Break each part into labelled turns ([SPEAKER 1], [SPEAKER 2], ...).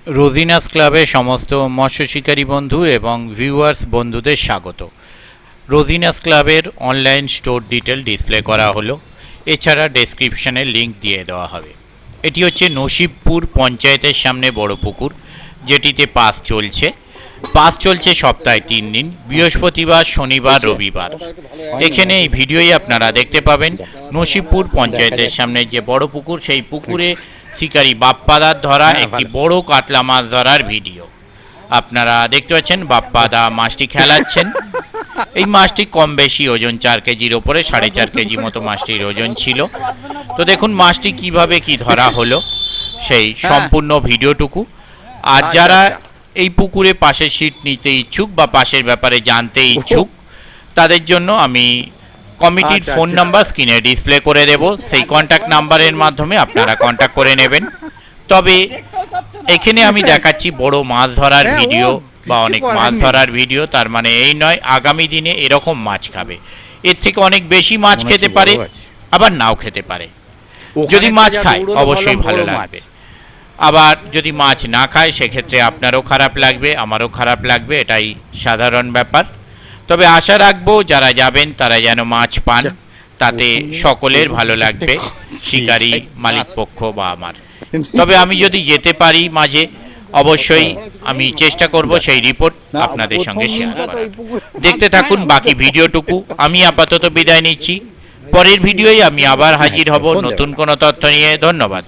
[SPEAKER 1] রোজিনাস ক্লাবে সমস্ত মৎস্য শিকারী বন্ধু এবং ভিউয়ার্স বন্ধুদের স্বাগত। রোজিনাস ক্লাবের অনলাইন স্টোর ডিটেল ডিসপ্লে করা হলো, এছাড়া ডেসক্রিপশানে লিঙ্ক দিয়ে দেওয়া হবে। এটি হচ্ছে নসিবপুর পঞ্চায়েতের সামনে বড় পুকুর, যেটিতে পাস চলছে সপ্তাহে 3 দিন, বৃহস্পতিবার, শনিবার, রবিবার। এখানে এই ভিডিওই আপনারা দেখতে পাবেন নসিবপুর পঞ্চায়েতের সামনে যে বড় পুকুর, সেই পুকুরে শিকারী বাপ্পাদার ধরা একটি বড় কাতলা মাছ ধরার ভিডিও আপনারা দেখতে পাচ্ছেন। বাপ্পাদা মাছটি খেলাচ্ছেন। এই মাছটি কম বেশি ওজন 4 কেজির ওপরে, 4.5 কেজি মতো মাছটির ওজন ছিল। তো দেখুন মাছটি কিভাবে কি ধরা হলো সেই সম্পূর্ণ ভিডিওটুকু। আর যারা এই পুকুরে পাশের সিট নিতে ইচ্ছুক বা পাশের ব্যাপারে জানতে ইচ্ছুক, তাদের জন্য আমি কমিটির ফোন নাম্বার স্ক্রিনে ডিসপ্লে করে দেব। সেই কন্ট্যাক্ট নাম্বারের মাধ্যমে আপনারা কন্ট্যাক্ট করে নেবেন। তবে এখানে আমি দেখাচ্ছি বড় মাছ ধরার ভিডিও বা অনেক মাছ ধরার ভিডিও, তার মানে এই নয় আগামী দিনে এরকম মাছ খাবে। এর থেকে অনেক বেশি মাছ খেতে পারে, আবার নাও খেতে পারে। যদি মাছ খায় অবশ্যই ভালো লাগবে, আবার যদি মাছ না খায় সেক্ষেত্রে আপনারও খারাপ লাগবে, আমারও খারাপ লাগবে, এটাই সাধারণ ব্যাপার। তবে আশা রাখবো যারা যাবেন তারা যেন মাছ পান, তাতে সকলের ভালো লাগবে, শিকারী, মালিক পক্ষ বা আমার। তবে আমি যদি যেতে পারি মাঝে, অবশ্যই আমি চেষ্টা করব সেই রিপোর্ট আপনাদের সঙ্গে শেয়ার করার। দেখতে থাকুন বাকি ভিডিওটুকু। আমি আপাতত বিদায় নিচ্ছি, পরের ভিডিওয় আমি আবার হাজির হব নতুন কোনো তথ্য নিয়ে। ধন্যবাদ।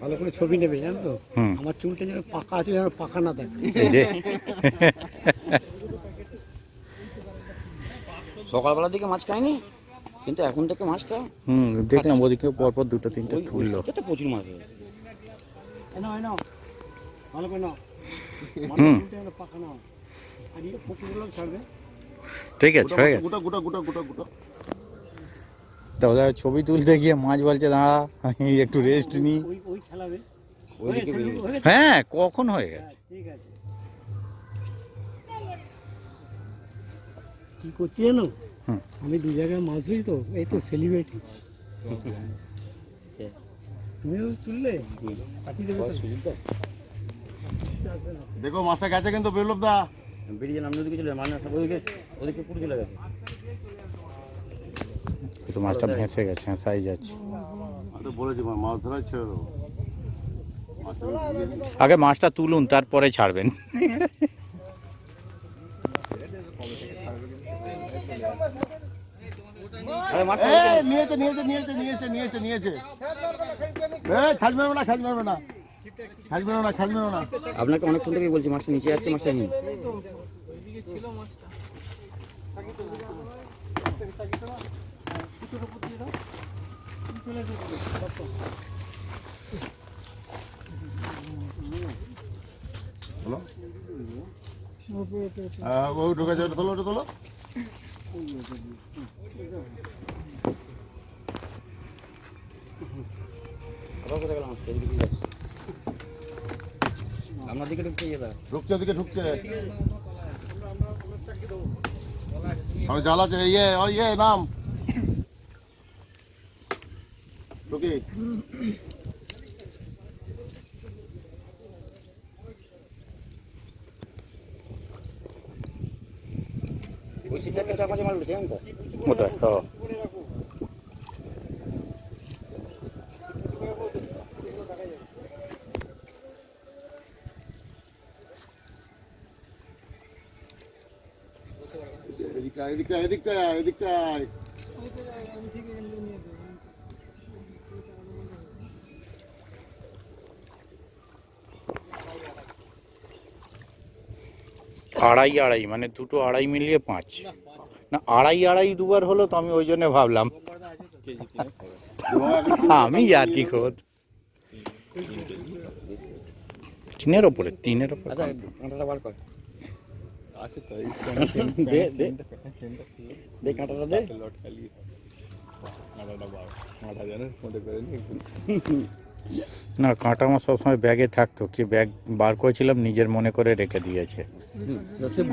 [SPEAKER 2] ভালো করে ছবি নেবে, জানো তো আমার চুলটা যেন পাকা আছে, যেন পাকা না থাকে।
[SPEAKER 3] সকালবেলার দিকে মাছ খায়নি, কিন্তু এখন থেকে মাছটা
[SPEAKER 4] দেখলাম ওদিকে পরপর 2-3টা তুললো।
[SPEAKER 3] প্রচুর মাছ
[SPEAKER 2] ভালো করে নাও, পাকা নাও, আর এই পুকুরগুলো ছাড়বে।
[SPEAKER 4] ঠিক আছে, হয়ে গেছে। তা ওদের ছবি তুলতে গিয়ে মাছ বলছে দাঁড়া আমি একটু রেস্ট নিই।
[SPEAKER 2] ওই খেলাবে।
[SPEAKER 4] হ্যাঁ, কখন হয়ে গেছে।
[SPEAKER 2] ঠিক আছে, কি করছি জানো, আমি 2 জায়গায় মাছ ধরি তো, এই তো সেলিব্রিটি। তুমিও তুললে
[SPEAKER 5] দেখো মাছটা গেছে কিন্তু বিপ্লব দা
[SPEAKER 3] বেরিয়ে নামলে ওদিকে চলে মানে ওদিকে পুরো চলে গেছে।
[SPEAKER 4] তো মাছটা ভেসে গেছে, সাই যাচ্ছে।
[SPEAKER 5] আমি তো বলেছি মাছ ধরা ছেড়ে দেবো।
[SPEAKER 4] আগে মাছটা তুলুন তারপরে ছাড়বেন।
[SPEAKER 5] নিয়েছে। খাজ মারবে না।
[SPEAKER 3] আপনাকে অনেকক্ষণ থেকে বলছি মাছটা নিচে যাচ্ছে, মাছটা নিন।
[SPEAKER 5] ঢুকেছে, ওটা তোলো।
[SPEAKER 3] আপনার দিকে ঢুকছে,
[SPEAKER 5] ঢুকছে। আমি জ্বালাচ্ছে ইয়ে নাম ঢুকি।
[SPEAKER 3] ওই সিটটাকে চাপাচে মারবে, জানেন তো
[SPEAKER 4] ওটাই
[SPEAKER 5] এদিকটায়
[SPEAKER 4] আড়াই মানে 2-2.5 মিলিয়ে 5 না, আড়াই দুবার হলো তো, আমি ওই জন্য ভাবলাম। আমি আর কি খোদ তিনের ওপরে
[SPEAKER 3] কাঁটাটা বার কর। দে কাঁটাটা দে।
[SPEAKER 4] না, কাঁটা আমার সবসময় ব্যাগে থাকতো, কি ব্যাগ বার করেছিলাম নিজের মনে করে রেখে দিয়েছে।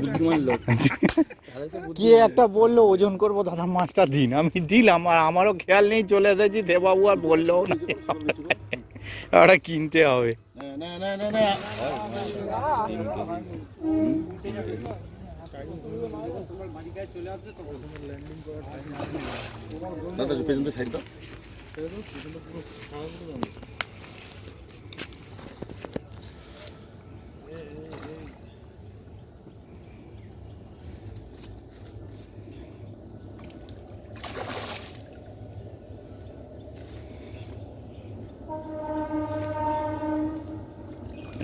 [SPEAKER 3] বুদ্ধিমান লোক।
[SPEAKER 4] কে একটা বললো ওজন করবো দাদা মাছটা দিন, আমি দিলাম, আর আমারও খেয়াল নেই, চলে এসেছি। দেবাবু আর বললেও না, ওটা কিনতে হবে।
[SPEAKER 5] না না না না দাদা পেছন সাইড দাও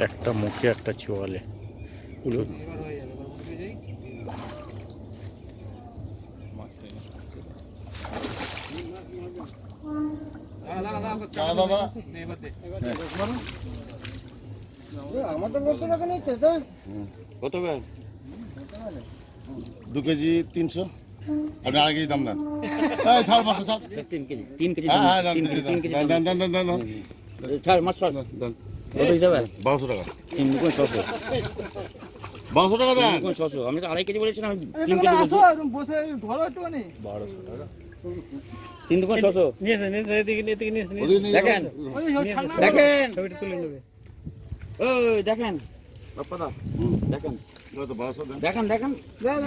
[SPEAKER 4] একটা মুখে একটা চোয়ালে
[SPEAKER 2] আমাদের বলছে না কেন
[SPEAKER 3] কত ব্যাগ?
[SPEAKER 5] 2 কেজি 300 আপনি আড়াই কেজি দাম দেন ছাড় মাছ ছাড়
[SPEAKER 3] 3 কেজি
[SPEAKER 5] হ্যাঁ হ্যাঁ
[SPEAKER 3] তিন কেজি
[SPEAKER 5] দেন দেন দেন দেন
[SPEAKER 3] ছাড় মাছ ছাড়
[SPEAKER 5] দেন
[SPEAKER 3] কত যাবে?
[SPEAKER 5] 1200 টাকা
[SPEAKER 3] 3 দুগুণ 600
[SPEAKER 5] 1200 টাকা দেন
[SPEAKER 3] 600 আমি তো আড়াই কেজি বলেছিলাম 3 কেজি বলছি
[SPEAKER 2] বসে ধরো একটুখানি
[SPEAKER 3] 3 দুগুণ 600
[SPEAKER 2] নিয়েছে এদিকে
[SPEAKER 3] দেখেন দেখেন ওই দেখেন বাপ্পা দা দেখেন দেখেন দেখেন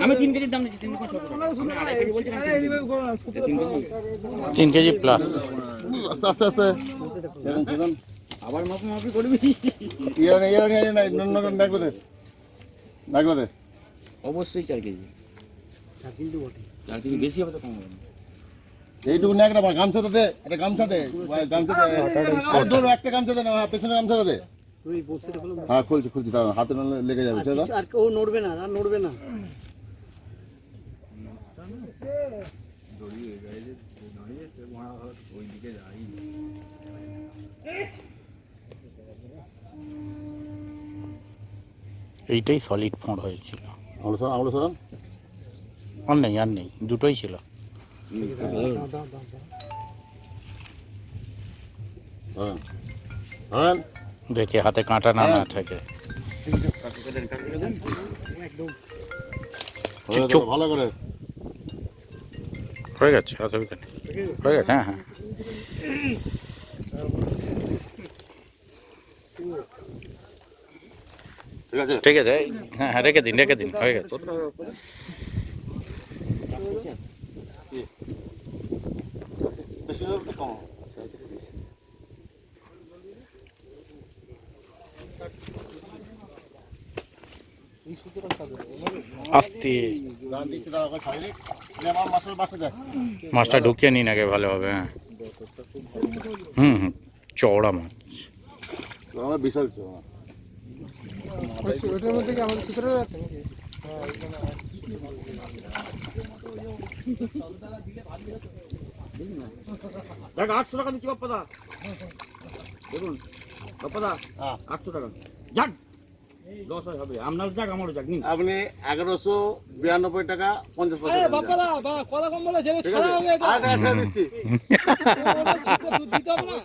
[SPEAKER 3] আমি 3 কেজির দাম দিচ্ছি 3 দুগুণ 600 আমি আড়াই কেজি বলছিলাম
[SPEAKER 4] 3 কেজি প্লাস
[SPEAKER 5] আস্তে আস্তে আস্তে দেখুন দেখুন
[SPEAKER 3] আবার মাপি করবি
[SPEAKER 5] ইয়ার নাই নন দেখো দে দেখো দে
[SPEAKER 3] অবশ্যই 4 কেজি 4 কেজি বেশি হবে তো কম হবে না।
[SPEAKER 5] এইটুকু না একটা গামছা দে একটা গামছা দে ধরো একটা গামছা দে না পেছনে গামছা দে হ্যাঁ খুলছি দাঁড়ান হাতে না লেগে যাবে সেটা
[SPEAKER 2] আর কেউ নড়বে না
[SPEAKER 4] এইটাই সলিড ফোঁড় হয়েছিল।
[SPEAKER 5] আমলো সরান
[SPEAKER 4] আর নেই দুটোই ছিল।
[SPEAKER 5] হ্যাঁ
[SPEAKER 4] দেখে হাতে কাঁটা না থাকে।
[SPEAKER 5] ভালো করে
[SPEAKER 4] হয়ে গেছে অসুবিধা নেই হয়ে গেছে হ্যাঁ হ্যাঁ ঠিক আছে হ্যাঁ হ্যাঁ রেখে দিন হয়ে গেছে। আস্তে মাছটা ঢুকিয়ে নিন আগে ভালো হবে। হ্যাঁ চওড়া মাছ
[SPEAKER 5] বিশাল
[SPEAKER 2] ওটার মধ্যে কি আমাদের সূত্র আছে
[SPEAKER 3] দেখ 800 টাকা দিচ্ছি বাপ্পা দা দেখুন বাপ্পা দা 800 টাকা যাক 10 হবে আপনার যাক আমারও যাক নিন
[SPEAKER 5] আপনি 1192 টাকা 50 পয়সা
[SPEAKER 2] বাপ্পা দা কথা কম বলে ছেলে ছাড়া হবে এটা
[SPEAKER 5] আর টাকা ছেড়ে দিচ্ছি
[SPEAKER 2] দিতে হবে না